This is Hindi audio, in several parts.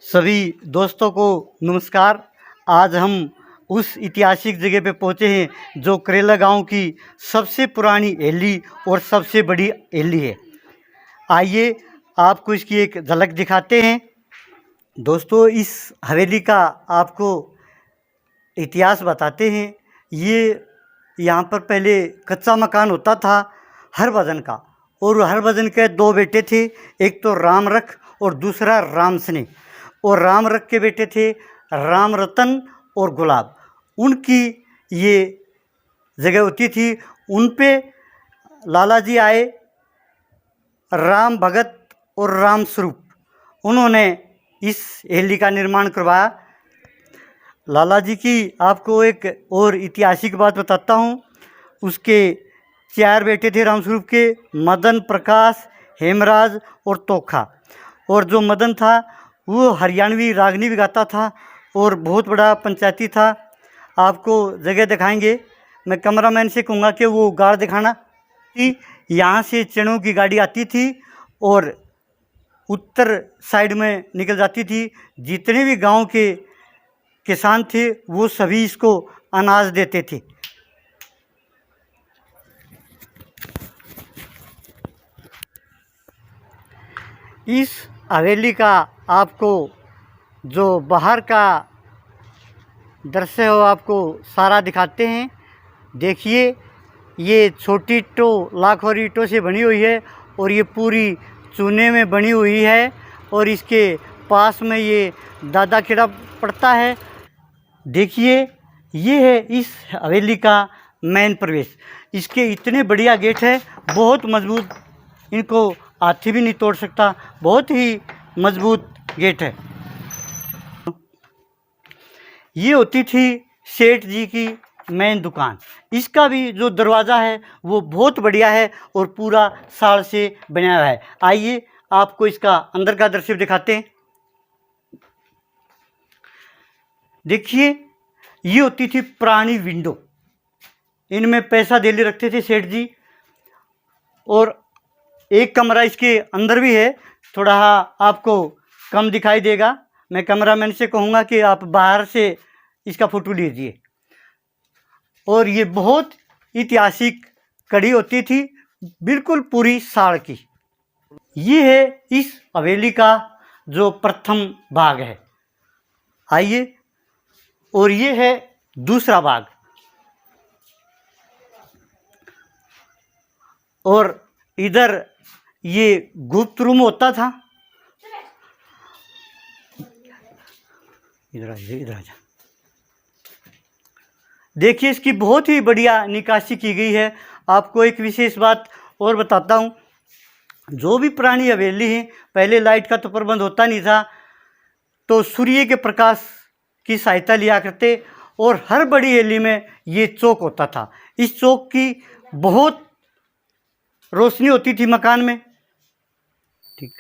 सभी दोस्तों को नमस्कार। आज हम उस ऐतिहासिक जगह पे पहुँचे हैं जो करेला गांव की सबसे पुरानी हवेली और सबसे बड़ी हवेली है। आइए आपको इसकी एक झलक दिखाते हैं। दोस्तों, इस हवेली का आपको इतिहास बताते हैं। ये यहाँ पर पहले कच्चा मकान होता था हरभजन का, और हरभजन के दो बेटे थे, एक तो राम रख और दूसरा राम स्नेह। और राम रख के बेटे थे राम रतन और गुलाब। उनकी ये जगह होती थी। उन पे लाला जी आए, राम भगत और राम स्वरूप, उन्होंने इस हवेली का निर्माण करवाया। लाला जी की आपको एक और ऐतिहासिक बात बताता हूँ। उसके 4 बेटे थे राम स्वरूप के, मदन, प्रकाश, हेमराज और तोखा। और जो मदन था वो हरियाणवी रागनी भी गाता था और बहुत बड़ा पंचायती था। आपको जगह दिखाएंगे। मैं कैमरामैन से कहूँगा कि वो गाड़ दिखाना कि यहाँ से चनों की गाड़ी आती थी और उत्तर साइड में निकल जाती थी। जितने भी गांव के किसान थे वो सभी इसको अनाज देते थे। इस हवेली का आपको जो बाहर का दृश्य हो आपको सारा दिखाते हैं। देखिए, ये छोटी ईंटों, लाखों ईंटों से बनी हुई है और ये पूरी चूने में बनी हुई है। और इसके पास में ये दादा खेड़ा पड़ता है। देखिए, ये है इस हवेली का मेन प्रवेश। इसके इतने बढ़िया गेट है, बहुत मजबूत, इनको हाथी भी नहीं तोड़ सकता। बहुत ही मजबूत गेट है। ये होती थी सेठ जी की मेन दुकान। इसका भी जो दरवाज़ा है वो बहुत बढ़िया है और पूरा साल से बनाया हुआ है। आइए आपको इसका अंदर का दृश्य दिखाते हैं। देखिए, ये होती थी पुरानी विंडो। इनमें पैसा डेली रखते थे सेठ जी। और एक कमरा इसके अंदर भी है, थोड़ा आपको कम दिखाई देगा। मैं कैमरामैन से कहूँगा कि आप बाहर से इसका फोटो लीजिए। और ये बहुत ऐतिहासिक कड़ी होती थी, बिल्कुल पूरी साड़ की। ये है इस हवेली का जो प्रथम भाग है। आइए, और ये है दूसरा भाग। और इधर ये गुप्त रूम होता था। इधर आ जा। देखिए, इसकी बहुत ही बढ़िया निकासी की गई है। आपको एक विशेष बात और बताता हूँ। जो भी पुरानी हवेली है, पहले लाइट का तो प्रबंध होता नहीं था, तो सूर्य के प्रकाश की सहायता लिया करते। और हर बड़ी हवेली में ये चौक होता था। इस चौक की बहुत रोशनी होती थी मकान में। ठीक,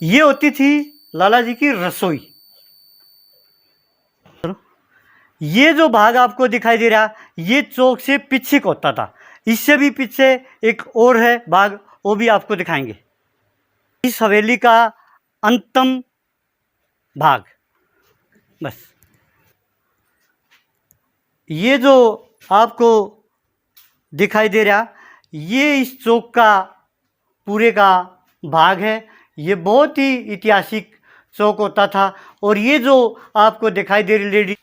ये होती थी लाला जी की रसोई। ये जो भाग आपको दिखाई दे रहा, ये चौक से पीछे का होता था। इससे भी पीछे एक और है भाग, वो भी आपको दिखाएंगे। इस हवेली का अंतिम भाग। बस ये जो आपको दिखाई दे रहा, ये इस चौक का पूरे का भाग है। ये बहुत ही ऐतिहासिक चौक होता था। और ये जो आपको दिखाई दे रही लेडी,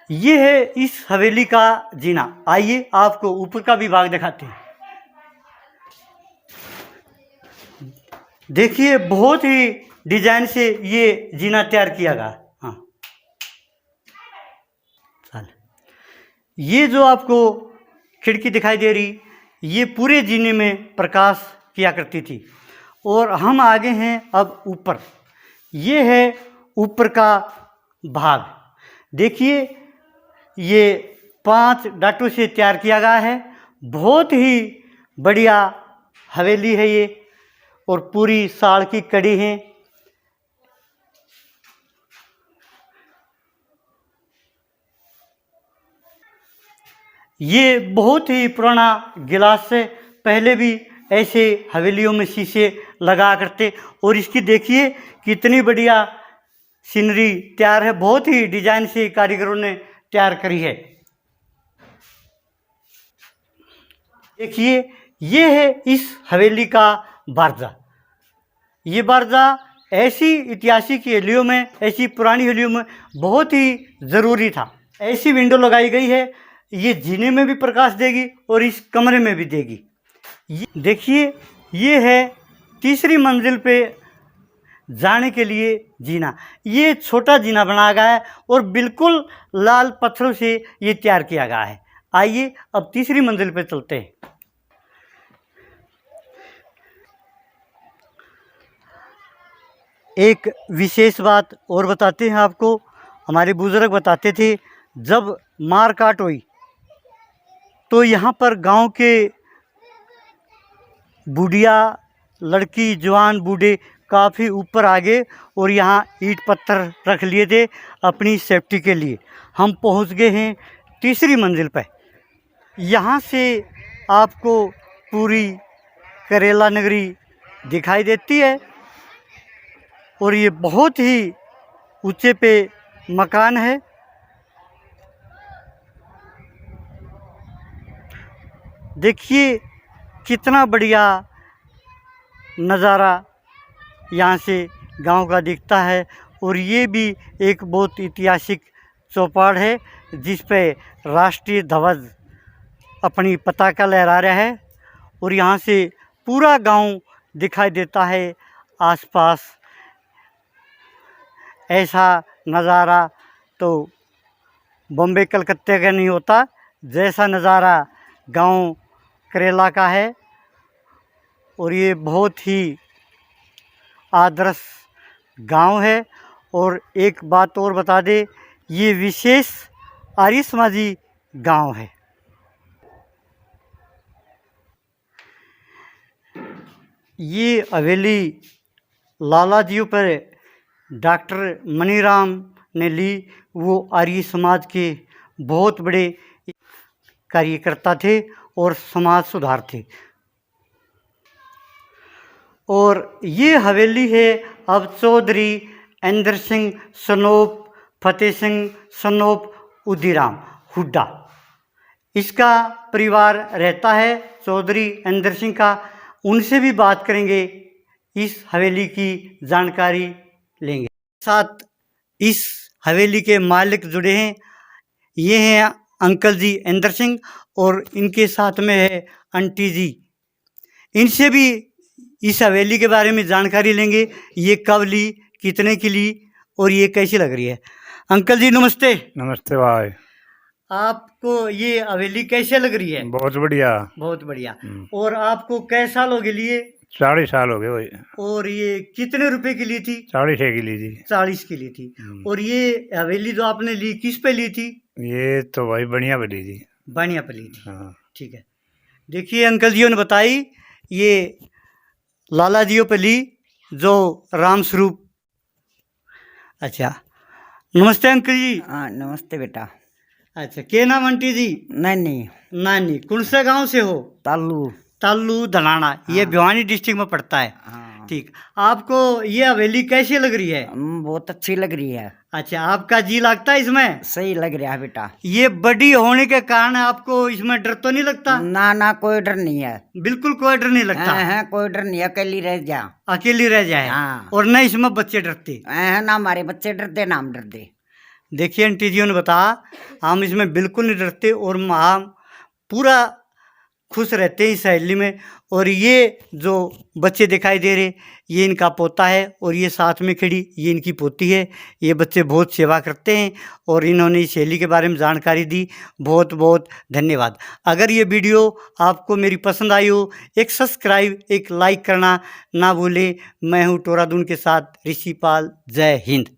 ये है इस हवेली का जीना। आइए आपको ऊपर का भी भाग दिखाते हैं। देखिए, बहुत ही डिजाइन से ये जीना तैयार किया गया। हाँ, चल, ये जो आपको खिड़की दिखाई दे रही, ये पूरे जीने में प्रकाश किया करती थी। और हम आगे हैं अब ऊपर। ये है ऊपर का भाग। देखिए, ये 5 डाटों से तैयार किया गया है। बहुत ही बढ़िया हवेली है ये, और पूरी साड़ की कड़ी है। ये बहुत ही पुराना गिलास से पहले भी ऐसे हवेलियों में शीशे लगा करते। और इसकी देखिए कितनी बढ़िया सीनरी तैयार है, बहुत ही डिजाइन से कारीगरों ने तैयार करी है। देखिए ये है इस हवेली का बारजा। ये बारजा ऐसी ऐतिहासिक हवेलियों में, ऐसी पुरानी हवेलियों में बहुत ही ज़रूरी था। ऐसी विंडो लगाई गई है, ये जीने में भी प्रकाश देगी और इस कमरे में भी देगी। ये देखिए ये है तीसरी मंजिल पे जाने के लिए जीना। ये छोटा जीना बनाया गया है और बिल्कुल लाल पत्थरों से ये तैयार किया गया है। आइए अब तीसरी मंजिल पे चलते हैं। एक विशेष बात और बताते हैं आपको। हमारे बुजुर्ग बताते थे जब मार काट हुई तो यहाँ पर गांव के बुढ़िया, लड़की, जवान, बूढ़े काफ़ी ऊपर आ गए और यहाँ ईंट पत्थर रख लिए थे अपनी सेफ्टी के लिए। हम पहुँच गए हैं तीसरी मंजिल पर। यहाँ से आपको पूरी करेला नगरी दिखाई देती है और ये बहुत ही ऊंचे पे मकान है। देखिए कितना बढ़िया नज़ारा यहाँ से गांव का दिखता है। और ये भी एक बहुत ऐतिहासिक चौपाड़ है जिस पे राष्ट्रीय ध्वज अपनी पताका लहरा रहा है और यहाँ से पूरा गांव दिखाई देता है आसपास। ऐसा नज़ारा तो बॉम्बे कलकत्ते का नहीं होता, जैसा नज़ारा गांव करेला का है। और ये बहुत ही आदर्श गांव है। और एक बात और बता दे, ये विशेष आर्य समाजी गांव है। ये हवेली लाला जी पर डॉक्टर मनीराम ने ली। वो आर्य समाज के बहुत बड़े कार्यकर्ता थे और समाज सुधार थे। और ये हवेली है अब चौधरी इंदर सिंह सनोप फतेह सिंह सनोप उदीराम हुड्डा, इसका परिवार रहता है, चौधरी इंदर सिंह का। उनसे भी बात करेंगे, इस हवेली की जानकारी लेंगे। साथ इस हवेली के मालिक जुड़े हैं, ये हैं अंकल जी इंदर सिंह और इनके साथ में है आंटी जी। इनसे भी इस हवेली के बारे में जानकारी लेंगे, ये कब ली, कितने की ली और ये कैसी लग रही है। अंकल जी नमस्ते। नमस्ते भाई। आपको ये हवेली कैसे लग रही है? बहुत बढ़िया। बहुत बढ़िया। और आपको कै साल हो गए लिए? 40 साल हो गए भाई। और ये कितने रुपए की ली थी? 40 की ली थी। 40 की ली थी। और ये हवेली जो आपने ली किस पे ली थी? ये तो भाई बढ़िया पे ली थी। बढ़िया पे ली थी। हाँ। ठीक है। देखिए अंकल जी ने बताई ये लाला जियों पे ली जो राम स्वरूप। अच्छा नमस्ते अंकल जी। हाँ नमस्ते बेटा। अच्छा क्या नाम आंटी जी? नानी। नानी। कौन से गांव से हो? तालू। तालू धनाना। ये भिवानी डिस्ट्रिक्ट में पड़ता है। हाँ। ठीक। आपको ये हवेली कैसी लग रही है? बहुत अच्छी लग रही है। अच्छा आपका जी लगता है इसमें? सही लग रहा है बेटा। ये बड़ी होने के कारण आपको इसमें डर तो नहीं लगता? ना ना कोई डर नहीं है। बिल्कुल कोई डर नहीं लगता? है कोई डर नहीं, अकेली रह जा। अकेली रह जाए। हाँ। और न इसमें बच्चे डरते? है ना, हमारे बच्चे डरते ना हम डरते। देखिए आंटी जी ने बताया हम इसमें बिल्कुल नहीं डरते और हम पूरा खुश रहते हैं इस हवेली में। और ये जो बच्चे दिखाई दे रहे ये इनका पोता है और ये साथ में खड़ी ये इनकी पोती है। ये बच्चे बहुत सेवा करते हैं और इन्होंने इस हवेली के बारे में जानकारी दी। बहुत बहुत धन्यवाद। अगर ये वीडियो आपको मेरी पसंद आई हो, एक सब्सक्राइब एक लाइक करना ना भूलें। मैं हूँ टोरादून के साथ ऋषिपाल। जय हिंद।